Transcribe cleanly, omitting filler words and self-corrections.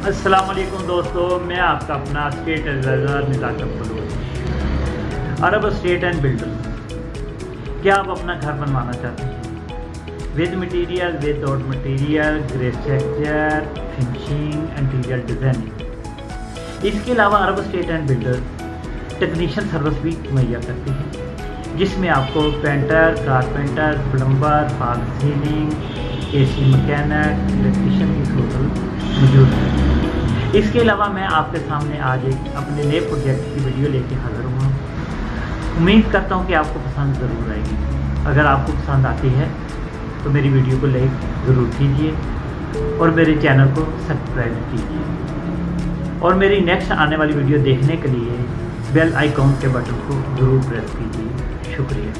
अस्सलाम वालेकुम दोस्तों, मैं आपका अपना state advisor Nizakat Baloch. Arab state and builder, क्या आप अपना घर बनवाना चाहते हैं with material, without material, grey structure, finishing, interior designing. इसके अलावा Arab state and builder technician service भी मुहैया करती है, जिसमें आपको painter, carpenter, plumber, false ceiling, AC mechanic, electrician की सहूलत मौजूद है। इसके अलावा मैं आपके सामने आज एक अपने नए प्रोजेक्ट की वीडियो लेके हाज़िर हुआ हूँ। उम्मीद करता हूँ कि आपको पसंद ज़रूर आएगी। अगर आपको पसंद आती है तो मेरी वीडियो को लाइक ज़रूर कीजिए और मेरे चैनल को सब्सक्राइब कीजिए, और मेरी नेक्स्ट आने वाली वीडियो देखने के लिए बेल आइकॉन के बटन को ज़रूर प्रेस कीजिए। शुक्रिया।